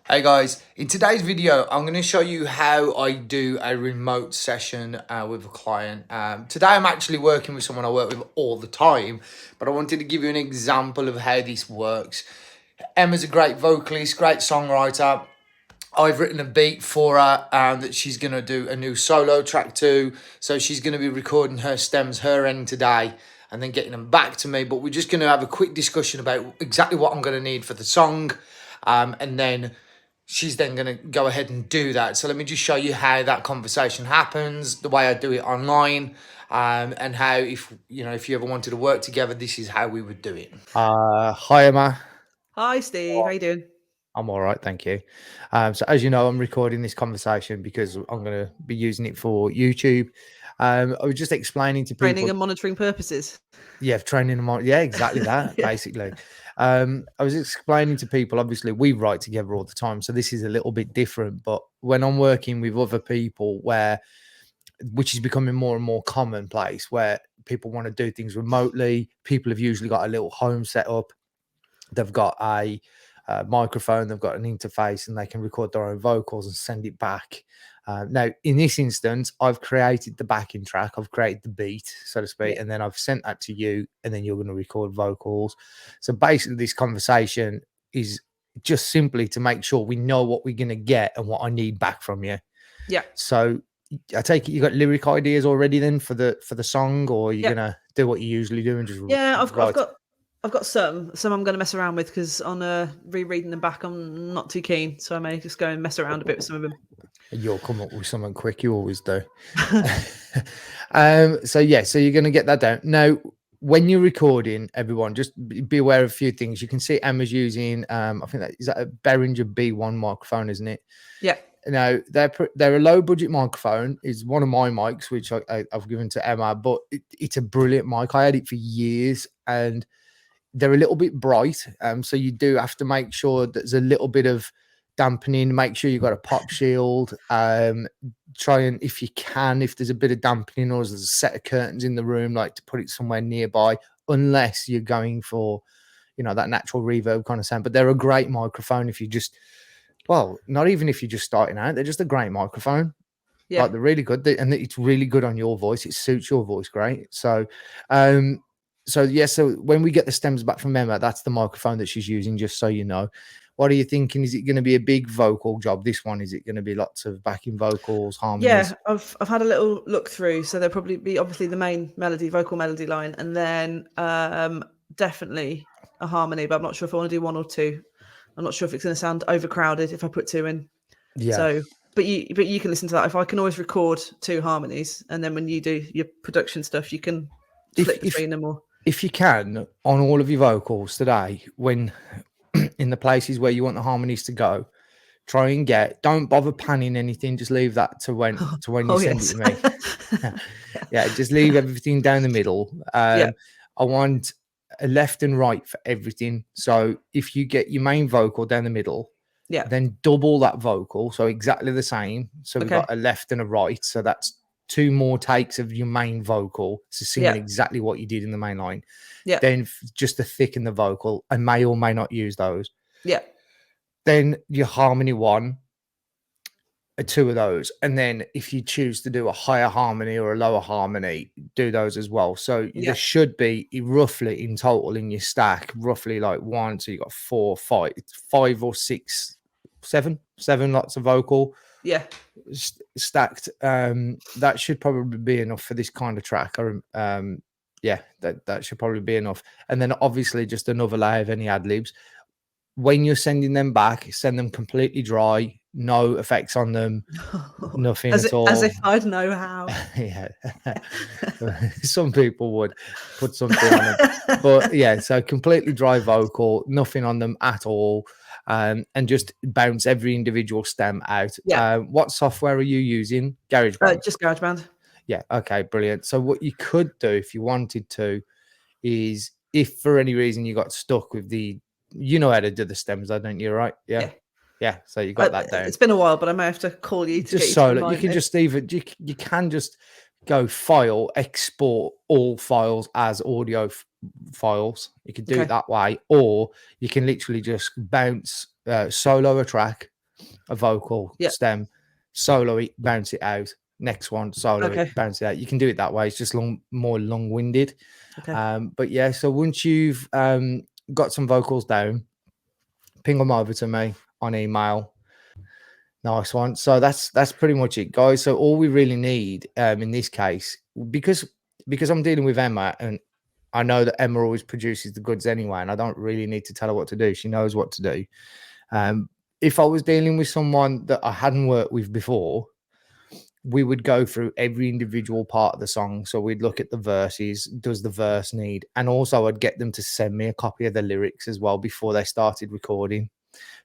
Hey guys, in today's video, I'm going to show you how I do a remote session with a client. Today, I'm actually working with someone I work with all the time, but I wanted to give you an example of how this works. Emma's a great vocalist, great songwriter. I've written a beat for her that she's going to do a new solo track to. So she's going to be recording her stems, her end today, and then getting them back to me. But we're just going to have a quick discussion about exactly what I'm going to need for the song. And then she's then going to go ahead and do that. So let me just show you how that conversation happens, the way I do it online, and how if you ever wanted to work together, this is how we would do it. Hi Emma. Hi, Steve. How you doing? I'm all right, thank you. So as you know, I'm recording this conversation because I'm going to be using it for YouTube. I was just explaining to Training people, and monitoring purposes. yeah, training them on, yeah, exactly that, Yeah. basically. I was explaining to people, obviously, we write together all the time, so this is a little bit different. But when I'm working with other people, which is becoming more and more commonplace, where people want to do things remotely, people have usually got a little home setup. They've got a microphone, they've got an interface, and they can record their own vocals and send it back. Now, in this instance, I've created the backing track, I've created the beat, so to speak, Yeah. and then I've sent that to you, and then you're going to record vocals. So basically, this conversation is just simply to make sure we know what we're going to get and what I need back from you. Yeah. So I take it you got lyric ideas already then for the song, or you're Yeah. gonna do what you usually do and just Yeah. I've write? got some I'm going to mess around with because on rereading them back, I'm not too keen. So I may just go and mess around a bit with some of them. You'll come up with something quick. You always do. So yeah, so you're going to get that down. Now, when you're recording, everyone, just be aware of a few things. You can see Emma's using, I think that a Behringer B1 microphone, isn't it? Yeah. Now, they're a low budget microphone. Is one of my mics, which I've given to Emma, but it's a brilliant mic. I had it for years, and they're a little bit bright. So you do have to make sure that there's a little bit of dampening. Make sure you've got a pop shield. Try and, if you can, if there's a bit of dampening or there's a set of curtains in the room, like to put it somewhere nearby, unless you're going for, that natural reverb kind of sound. But they're a great microphone if you just, well, not even if you're just starting out, they're just a great microphone. Yeah. Like they're really good, and it's really good on your voice. It suits your voice great. So yeah, so when we get the stems back from Emma, that's the microphone that she's using, just so you know. What are you thinking? Is it going to be a big vocal job? This one, is it going to be lots of backing vocals, harmonies? Yeah. I've had a little look through. So there'll probably be obviously the main vocal melody line, and then definitely a harmony. But I'm not sure if I want to do one or two. I'm not sure if it's going to sound overcrowded if I put two in. Yeah. So, but you can listen to that. If I can always record two harmonies, and then when you do your production stuff, you can flip between them. Or if you can, on all of your vocals today, when in the places where you want the harmonies to go, try and don't bother panning anything, just leave that to when you send it to me. Yeah, just leave everything down the middle. Yeah. I want a left and right for everything. So if you get your main vocal down the middle, Yeah. then double that vocal, so exactly the same. So we've got a left and a right, so that's two more takes of your main vocal, so singing exactly what you did in the main line. Yeah. Then just to thicken the vocal, I may or may not use those. Yeah. Then your harmony one, two of those, and then if you choose to do a higher harmony or a lower harmony, do those as well. So there should be roughly in total in your stack, roughly like one, so you got 4, 5 or 6, 7 lots of vocal stacked. That should probably be enough for this kind of track. Or yeah, that should probably be enough. And then obviously just another layer of any ad libs. When you're sending them back, send them completely dry, no effects on them, nothing at all. As if I'd know how. Yeah. Some people would put something on them. But yeah, so completely dry vocal, nothing on them at all. And just bounce every individual stem out. Yeah. What software are you using? GarageBand? Just GarageBand. Yeah. Okay, brilliant. So what you could do if you wanted to is, if for any reason you got stuck with you know how to do the stems, don't you? Right? Yeah. So you got that down. It's been a while, but I may have to call you to just get you so you can just even you can just go file, export all files as audio files. You can do it that way, or you can literally just bounce solo a track, a vocal stem, solo it, bounce it out. Next one, solo it, bounce it out. You can do it that way. It's just more long-winded. But yeah, so once you've got some vocals down, ping them over to me on email. Nice one. So that's pretty much it, guys. So all we really need in this case, because I'm dealing with Emma, and I know that Emma always produces the goods anyway, and I don't really need to tell her what to do. She knows what to do. If I was dealing with someone that I hadn't worked with before, we would go through every individual part of the song. So we'd look at the verses. Does the verse need? And also I'd get them to send me a copy of the lyrics as well before they started recording.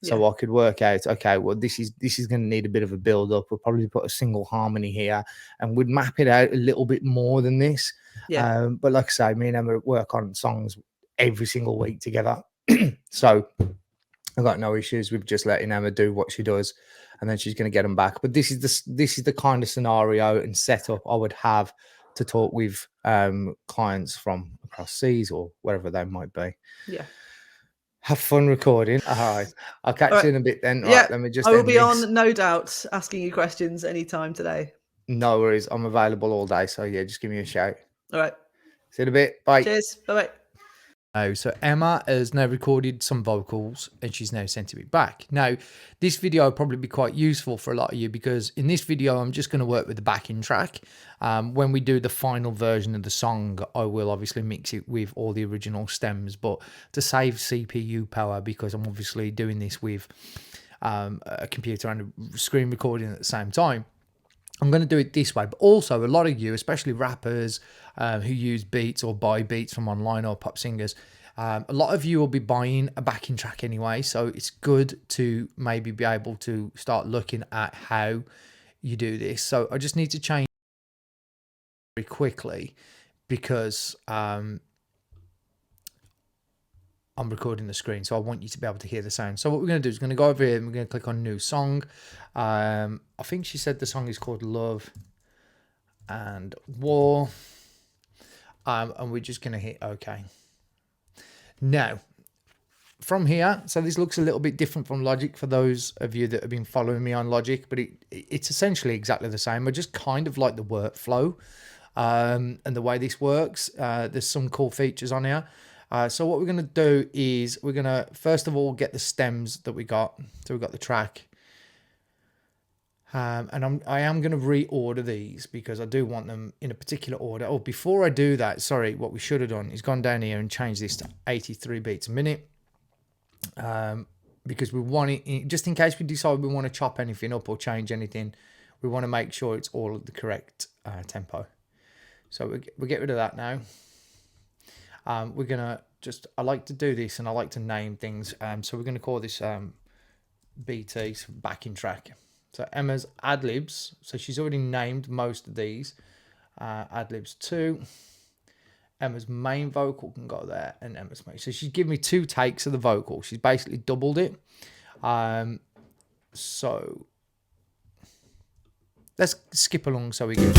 So I could work out, okay, well, this is going to need a bit of a build up. We'll probably put a single harmony here, and we'd map it out a little bit more than this. But like I say, me and Emma work on songs every single week together. So I've got no issues with just letting Emma do what she does, and then she's going to get them back. But this is the kind of scenario and setup I would have to talk with clients from across seas or wherever they might be. Have fun recording. All right. I'll catch you in a bit then. Right, let me just I will be on, no doubt, asking you questions anytime today. No worries. I'm available all day. So yeah, just give me a shout. All right. See you in a bit. Bye. Cheers. Bye-bye. Oh, so Emma has now recorded some vocals and she's now sent it back. Now, this video will probably be quite useful for a lot of you because in this video, I'm just going to work with the backing track. When we do the final version of the song, I will obviously mix it with all the original stems, but to save CPU power, because I'm obviously doing this with a computer and a screen recording at the same time, I'm going to do it this way. But also a lot of you, especially rappers who use beats or buy beats from online or pop singers, a lot of you will be buying a backing track anyway. So it's good to maybe be able to start looking at how you do this. So I just need to change very quickly because I'm recording the screen, so I want you to be able to hear the sound. So what we're going to do is going to go over here and we're going to click on new song. I think she said the song is called Love and War. And we're just going to hit OK. Now, from here, so this looks a little bit different from Logic for those of you that have been following me on Logic, but it's essentially exactly the same. I just kind of like the workflow and the way this works. There's some cool features on here. So what we're going to do is we're going to, first of all, get the stems that we got. So we've got the track. And I am going to reorder these because I do want them in a particular order. Oh, before I do that, sorry, what we should have done is gone down here and changed this to 83 beats a minute. Because we want it, just in case we decide we want to chop anything up or change anything, we want to make sure it's all at the correct tempo. So we'll get rid of that now. We're gonna I like to do this and I like to name things. So we're gonna call this BT, so backing track. So Emma's ad-libs. So she's already named most of these. Ad-libs 2. Emma's main vocal can go there, and Emma's main. So she's given me 2 takes of the vocal. She's basically doubled it. So let's skip along so we get.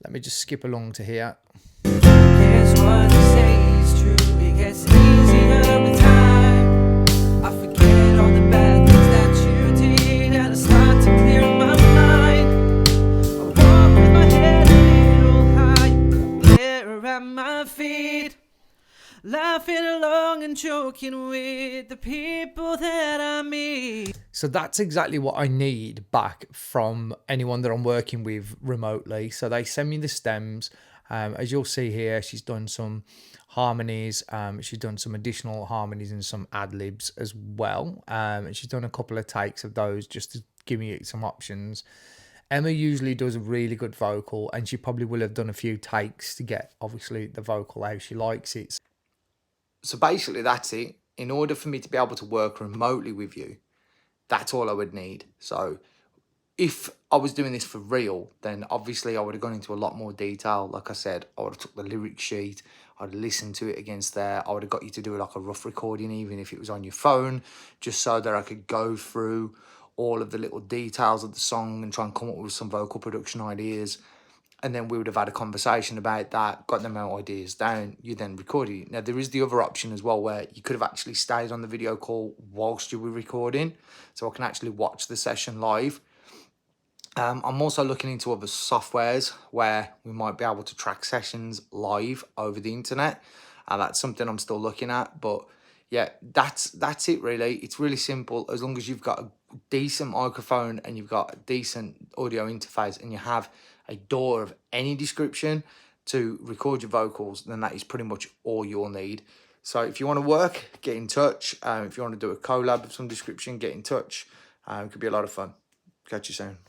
Let me just skip along to here. Guess what you say is true. It gets easier with time. I forget all the bad things that you did, and I start to clear my mind. I walk with my head a little high, there at my feet, laughing along and joking with the people that I meet. So that's exactly what I need back from anyone that I'm working with remotely. So they send me the stems. As you'll see here, she's done some harmonies. She's done some additional harmonies and some ad-libs as well. And she's done a couple of takes of those just to give me some options. Emma usually does a really good vocal, and she probably will have done a few takes to get, obviously, the vocal how she likes it. So basically, that's it. In order for me to be able to work remotely with you, that's all I would need. So if I was doing this for real, then obviously I would have gone into a lot more detail. Like I said, I would have took the lyric sheet, I'd have listened to it against there. I would have got you to do like a rough recording, even if it was on your phone, just so that I could go through all of the little details of the song and try and come up with some vocal production ideas. and then we would have had a conversation about that, got them our ideas down, you then recorded it. Now, there is the other option as well where you could have actually stayed on the video call whilst you were recording, so I can actually watch the session live. I'm also looking into other softwares where we might be able to track sessions live over the internet. That's something I'm still looking at, but yeah, that's it really. It's really simple. As long as you've got a decent microphone and you've got a decent audio interface and you have a DAW of any description to record your vocals, then that is pretty much all you'll need. So if you want to work, get in touch. If you want to do a collab of some description, get in touch. It could be a lot of fun. Catch you soon.